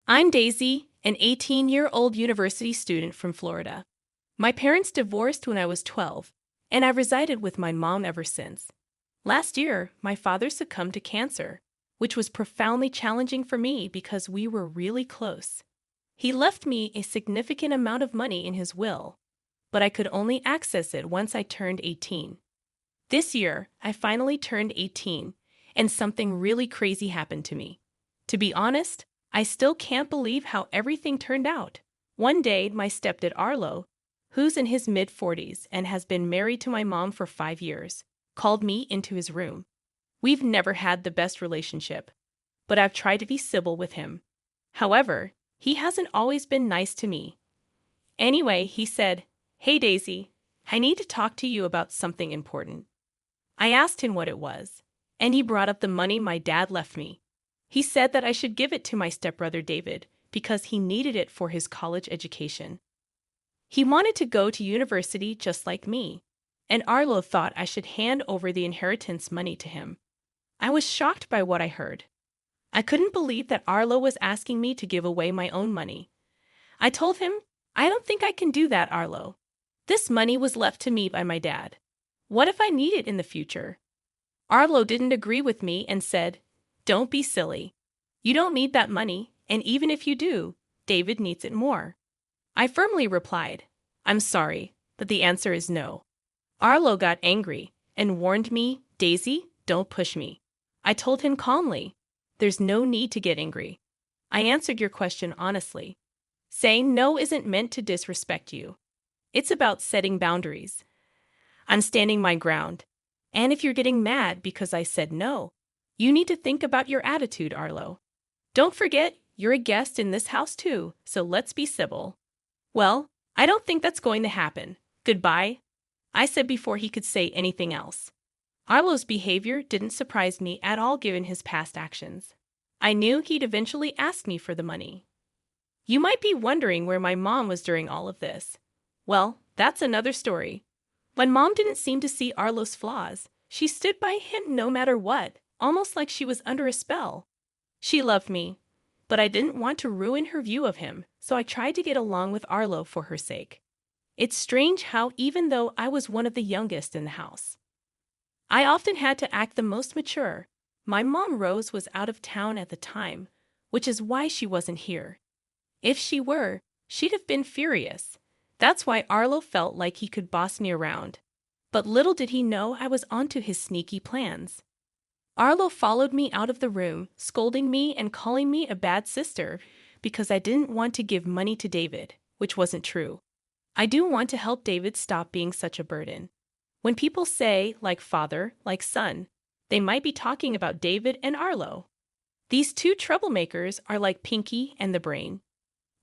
I'm Daisy, an 18-year-old university student from Florida. My parents divorced when I was 12, and I've resided with my mom ever since. Last year, my father succumbed to cancer, which was profoundly challenging for me because we were really close. He left me a significant amount of money in his will, but I could only access it once I turned 18. This year, I finally turned 18, and something really crazy happened to me. To be honest, I still can't believe how everything turned out. One day, my stepdad Arlo, who's in his mid-40s and has been married to my mom for 5 years, called me into his room. We've never had the best relationship, but I've tried to be civil with him. However, he hasn't always been nice to me. Anyway, he said, "Hey Daisy, I need to talk to you about something important." I asked him what it was, and he brought up the money my dad left me. He said that I should give it to my stepbrother David because he needed it for his college education. He wanted to go to university just like me, and Arlo thought I should hand over the inheritance money to him. I was shocked by what I heard. I couldn't believe that Arlo was asking me to give away my own money. I told him, "I don't think I can do that, Arlo. This money was left to me by my dad. What if I need it in the future?" Arlo didn't agree with me and said, "Don't be silly. You don't need that money, and even if you do, David needs it more." I firmly replied, "I'm sorry, but the answer is no." Arlo got angry and warned me, "Daisy, don't push me." I told him calmly, "There's no need to get angry. I answered your question honestly. Saying no isn't meant to disrespect you. It's about setting boundaries. I'm standing my ground. And if you're getting mad because I said no, you need to think about your attitude, Arlo. Don't forget, you're a guest in this house too, so let's be civil." "Well, I don't think that's going to happen. Goodbye," I said before he could say anything else. Arlo's behavior didn't surprise me at all given his past actions. I knew he'd eventually ask me for the money. You might be wondering where my mom was during all of this. Well, that's another story. My mom didn't seem to see Arlo's flaws. She stood by him no matter what, almost like she was under a spell. She loved me, but I didn't want to ruin her view of him, so I tried to get along with Arlo for her sake. It's strange how, even though I was one of the youngest in the house, I often had to act the most mature. My mom, Rose, was out of town at the time, which is why she wasn't here. If she were, she'd have been furious. That's why Arlo felt like he could boss me around. But little did he know I was onto his sneaky plans. Arlo followed me out of the room, scolding me and calling me a bad sister because I didn't want to give money to David, which wasn't true. I do want to help David stop being such a burden. When people say, like father, like son, they might be talking about David and Arlo. These two troublemakers are like Pinky and the Brain.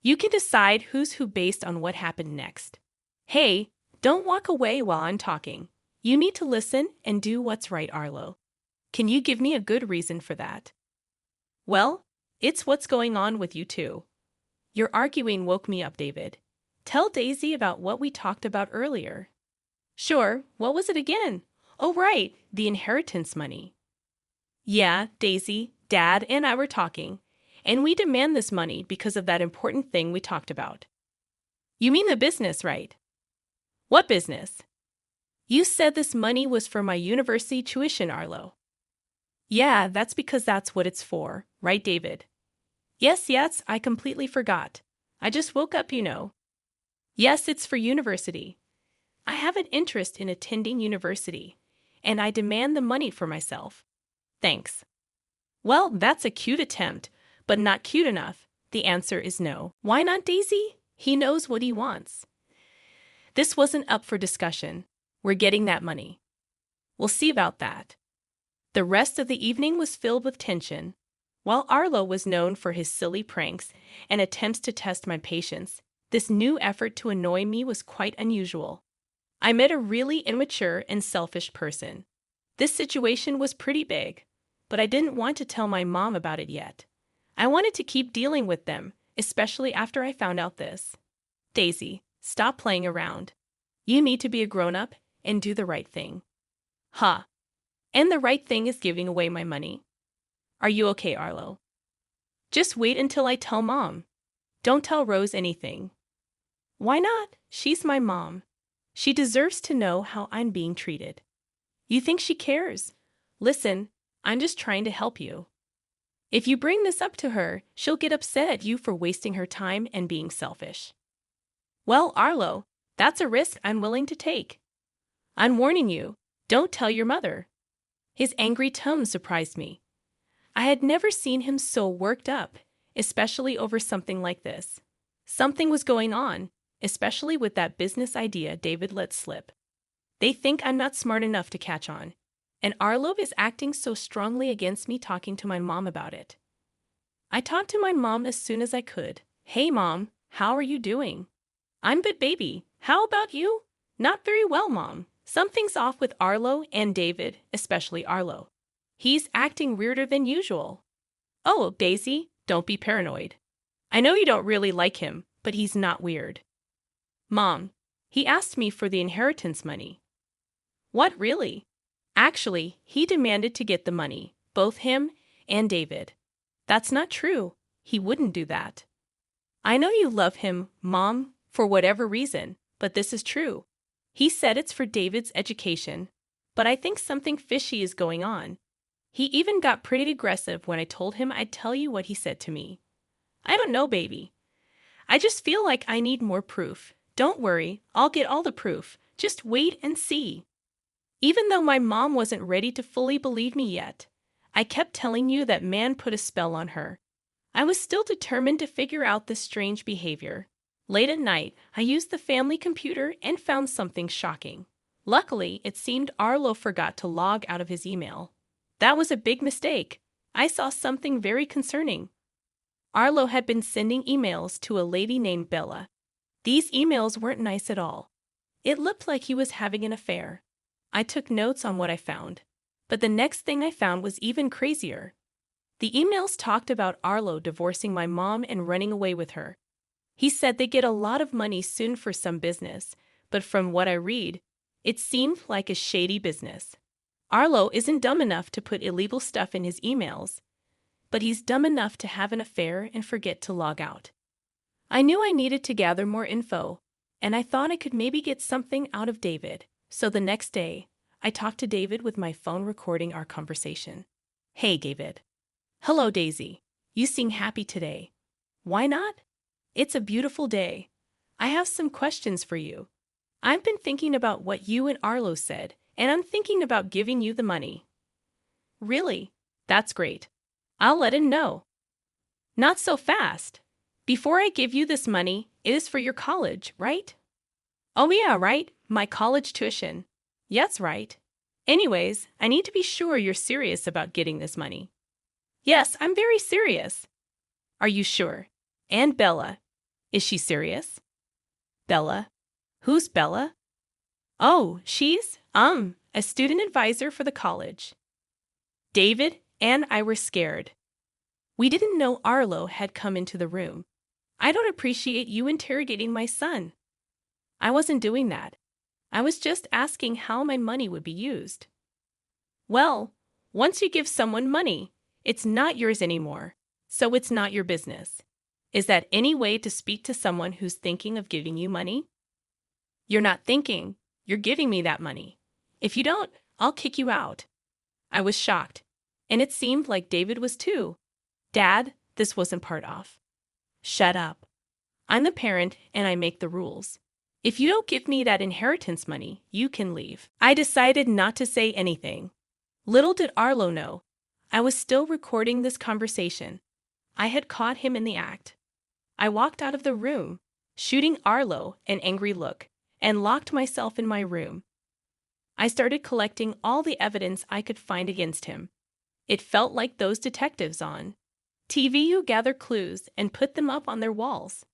You can decide who's who based on what happened next. Hey, don't walk away while I'm talking. You need to listen and do what's right, Arlo. Can you give me a good reason for that? Well, it's what's going on with you two. Your arguing woke me up, David. Tell Daisy about what we talked about earlier. Sure, what was it again? Oh, right, the inheritance money. Yeah, Daisy, Dad, and I were talking, and we demand this money because of that important thing we talked about. You mean the business, right? What business? You said this money was for my university tuition, Arlo. Yeah, that's because that's what it's for, right, David? Yes, I completely forgot. I just woke up, you know. Yes, it's for university. I have an interest in attending university, and I demand the money for myself. Thanks. Well, that's a cute attempt, but not cute enough. The answer is no. Why not, Daisy? He knows what he wants. This wasn't up for discussion. We're getting that money. We'll see about that. The rest of the evening was filled with tension. While Arlo was known for his silly pranks and attempts to test my patience, this new effort to annoy me was quite unusual. I met a really immature and selfish person. This situation was pretty big, but I didn't want to tell my mom about it yet. I wanted to keep dealing with them, especially after I found out this. Daisy, stop playing around. You need to be a grown-up and do the right thing. Huh. And the right thing is giving away my money. Are you okay, Arlo? Just wait until I tell Mom. Don't tell Rose anything. Why not? She's my mom. She deserves to know how I'm being treated. You think she cares? Listen, I'm just trying to help you. If you bring this up to her, she'll get upset at you for wasting her time and being selfish. Well, Arlo, that's a risk I'm willing to take. I'm warning you, don't tell your mother. His angry tone surprised me. I had never seen him so worked up, especially over something like this. Something was going on, especially with that business idea David let slip. They think I'm not smart enough to catch on, and Arlo is acting so strongly against me talking to my mom about it. I talked to my mom as soon as I could. Hey Mom, how are you doing? I'm good, baby. How about you? Not very well, Mom. Something's off with Arlo and David, especially Arlo. He's acting weirder than usual. Oh, Daisy, don't be paranoid. I know you don't really like him, but he's not weird. Mom, he asked me for the inheritance money. What, really? Actually, he demanded to get the money, both him and David. That's not true. He wouldn't do that. I know you love him, Mom, for whatever reason, but this is true. He said it's for David's education, but I think something fishy is going on. He even got pretty aggressive when I told him I'd tell you what he said to me. I don't know, baby. I just feel like I need more proof. Don't worry, I'll get all the proof. Just wait and see. Even though my mom wasn't ready to fully believe me yet, I kept telling you that man put a spell on her. I was still determined to figure out this strange behavior. Late at night, I used the family computer and found something shocking. Luckily, it seemed Arlo forgot to log out of his email. That was a big mistake. I saw something very concerning. Arlo had been sending emails to a lady named Bella. These emails weren't nice at all. It looked like he was having an affair. I took notes on what I found, but the next thing I found was even crazier. The emails talked about Arlo divorcing my mom and running away with her. He said they get a lot of money soon for some business, but from what I read, it seemed like a shady business. Arlo isn't dumb enough to put illegal stuff in his emails, but he's dumb enough to have an affair and forget to log out. I knew I needed to gather more info, and I thought I could maybe get something out of David. So the next day, I talked to David with my phone recording our conversation. Hey, David. Hello, Daisy. You seem happy today. Why not? It's a beautiful day. I have some questions for you. I've been thinking about what you and Arlo said, and I'm thinking about giving you the money. Really? That's great. I'll let him know. Not so fast. Before I give you this money, it is for your college, right? Oh yeah, right. My college tuition. Yes, right. Anyways, I need to be sure you're serious about getting this money. Yes, I'm very serious. Are you sure? And Bella. Is she serious? Bella? Who's Bella? Oh, she's, a student advisor for the college. David and I were scared. We didn't know Arlo had come into the room. I don't appreciate you interrogating my son. I wasn't doing that. I was just asking how my money would be used. Well, once you give someone money, it's not yours anymore, so it's not your business. Is that any way to speak to someone who's thinking of giving you money? You're not thinking, you're giving me that money. If you don't, I'll kick you out. I was shocked, and it seemed like David was too. Dad, this wasn't part of. Shut up. I'm the parent and I make the rules. If you don't give me that inheritance money, you can leave. I decided not to say anything. Little did Arlo know, I was still recording this conversation. I had caught him in the act. I walked out of the room, shooting Arlo an angry look, and locked myself in my room. I started collecting all the evidence I could find against him. It felt like those detectives on TV who gather clues and put them up on their walls.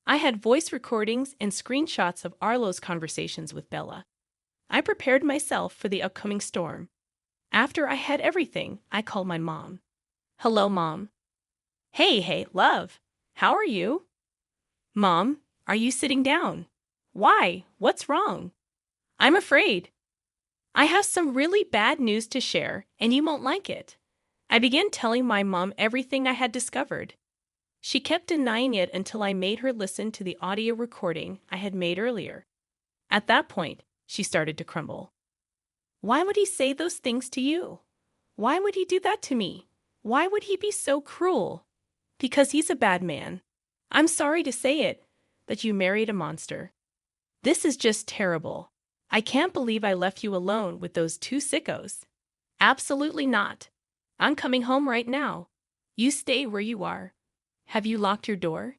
I had voice recordings and screenshots of Arlo's conversations with Bella. I prepared myself for the upcoming storm. After I had everything, I called my mom. Hello, Mom. Hey, love. How are you? Mom, are you sitting down? Why? What's wrong? I'm afraid. I have some really bad news to share, and you won't like it. I began telling my mom everything I had discovered. She kept denying it until I made her listen to the audio recording I had made earlier. At that point, she started to crumble. Why would he say those things to you? Why would he do that to me? Why would he be so cruel? Because he's a bad man. I'm sorry to say it, that you married a monster. This is just terrible. I can't believe I left you alone with those two sickos. Absolutely not. I'm coming home right now. You stay where you are. Have you locked your door?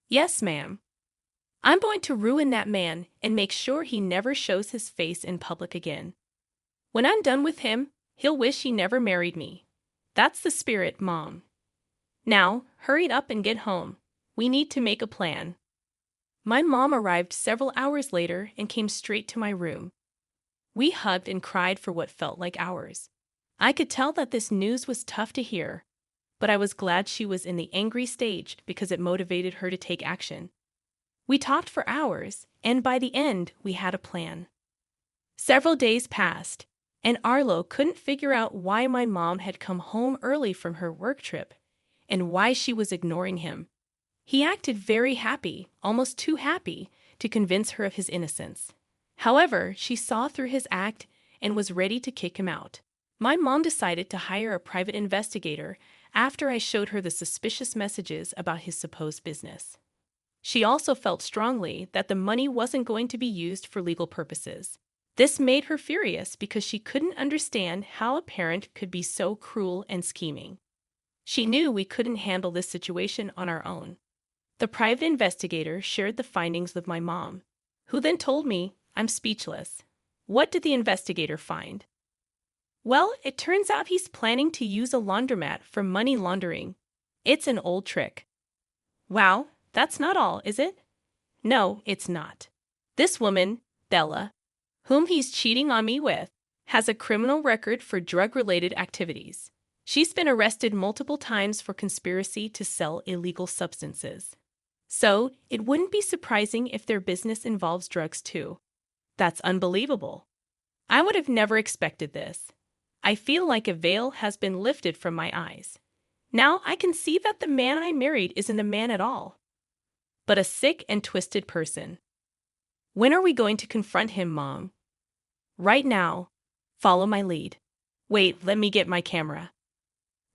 Yes, ma'am. I'm going to ruin that man and make sure he never shows his face in public again. When I'm done with him, he'll wish he never married me. That's the spirit, Mom. Now, hurry up and get home. We need to make a plan. My mom arrived several hours later and came straight to my room. We hugged and cried for what felt like hours. I could tell that this news was tough to hear, but I was glad she was in the angry stage because it motivated her to take action. We talked for hours, and by the end, we had a plan. Several days passed, and Arlo couldn't figure out why my mom had come home early from her work trip and why she was ignoring him. He acted very happy, almost too happy, to convince her of his innocence. However, she saw through his act and was ready to kick him out. My mom decided to hire a private investigator after I showed her the suspicious messages about his supposed business. She also felt strongly that the money wasn't going to be used for legal purposes. This made her furious because she couldn't understand how a parent could be so cruel and scheming. She knew we couldn't handle this situation on our own. The private investigator shared the findings with my mom, who then told me I'm speechless. What did the investigator find? Well, it turns out he's planning to use a laundromat for money laundering. It's an old trick. Wow, that's not all, is it? No, it's not. This woman, Bella, whom he's cheating on me with, has a criminal record for drug-related activities. She's been arrested multiple times for conspiracy to sell illegal substances. So, it wouldn't be surprising if their business involves drugs too. That's unbelievable. I would have never expected this. I feel like a veil has been lifted from my eyes. Now I can see that the man I married isn't a man at all, but a sick and twisted person. When are we going to confront him, Mom? Right now. Follow my lead. Wait, let me get my camera.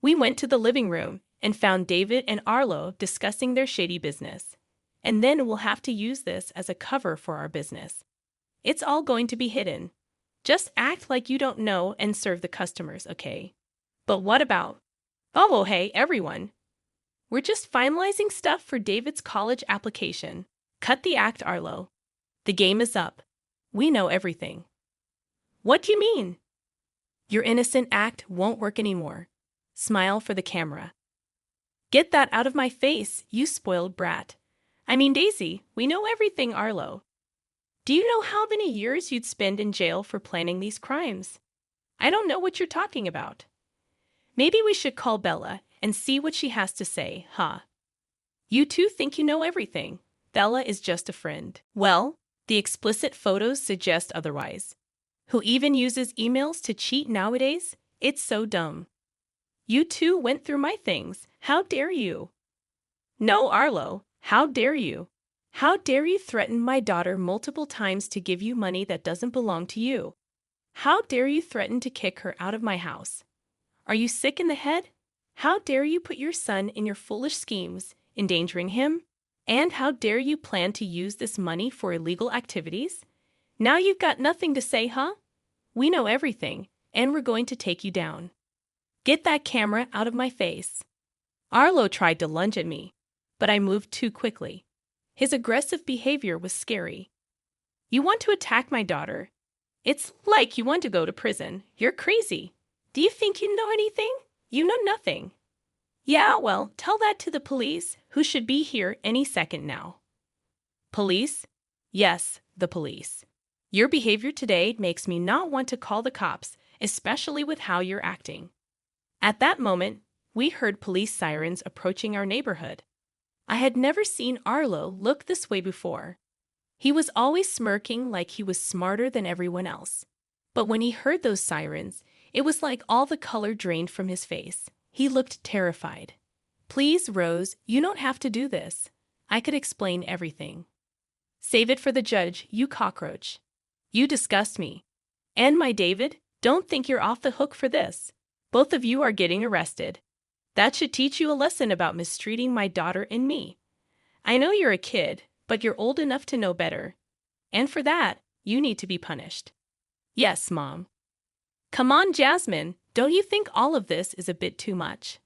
We went to the living room and found David and Arlo discussing their shady business. And then we'll have to use this as a cover for our business. It's all going to be hidden. Just act like you don't know and serve the customers, okay? But what about? Oh, hey, everyone. We're just finalizing stuff for David's college application. Cut the act, Arlo. The game is up. We know everything. What do you mean? Your innocent act won't work anymore. Smile for the camera. Get that out of my face, you spoiled brat. I mean, Daisy, we know everything, Arlo. Do you know how many years you'd spend in jail for planning these crimes? I don't know what you're talking about. Maybe we should call Bella and see what she has to say, huh? You two think you know everything. Bella is just a friend. Well, the explicit photos suggest otherwise. Who even uses emails to cheat nowadays? It's so dumb. You two went through my things. How dare you? No, Arlo, how dare you? How dare you threaten my daughter multiple times to give you money that doesn't belong to you? How dare you threaten to kick her out of my house? Are you sick in the head? How dare you put your son in your foolish schemes, endangering him? And how dare you plan to use this money for illegal activities? Now you've got nothing to say, huh? We know everything, and we're going to take you down. Get that camera out of my face. Arlo tried to lunge at me, but I moved too quickly. His aggressive behavior was scary. You want to attack my daughter? It's like you want to go to prison. You're crazy. Do you think you know anything? You know nothing. Yeah, well, tell that to the police, who should be here any second now. Police? Yes, the police. Your behavior today makes me not want to call the cops, especially with how you're acting. At that moment, we heard police sirens approaching our neighborhood. I had never seen Arlo look this way before. He was always smirking like he was smarter than everyone else. But when he heard those sirens, It was like all the color drained from his face. He looked terrified. Please, Rose, you don't have to do this. I could explain everything. Save it for the judge, you cockroach. You disgust me. And my David, don't think you're off the hook for this. Both of you are getting arrested. That should teach you a lesson about mistreating my daughter and me. I know you're a kid, but you're old enough to know better. And for that, you need to be punished. Yes, Mom. Come on, Jasmine, don't you think all of this is a bit too much?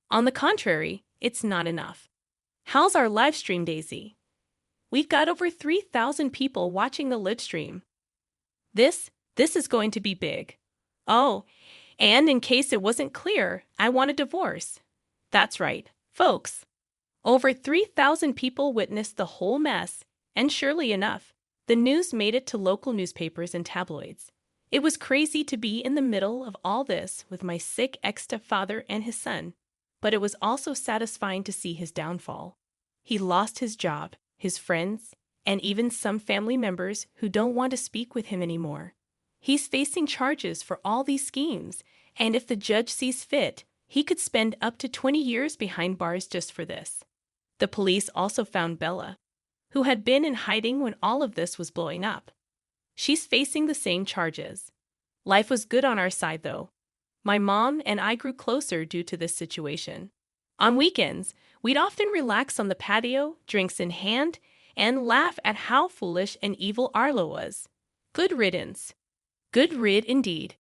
On the contrary, it's not enough. How's our live stream, Daisy? We've got over 3,000 people watching the live stream. This is going to be big. Oh, and in case it wasn't clear, I want a divorce. That's right, folks. Over 3,000 people witnessed the whole mess, and surely enough, the news made it to local newspapers and tabloids. It was crazy to be in the middle of all this with my sick ex-stepfather and his son, but it was also satisfying to see his downfall. He lost his job, his friends, and even some family members who don't want to speak with him anymore. He's facing charges for all these schemes, and if the judge sees fit, he could spend up to 20 years behind bars just for this. The police also found Bella, who had been in hiding when all of this was blowing up. She's facing the same charges. Life was good on our side, though. My mom and I grew closer due to this situation. On weekends, we'd often relax on the patio, drinks in hand, and laugh at how foolish and evil Arlo was. Good riddance. Good rid indeed.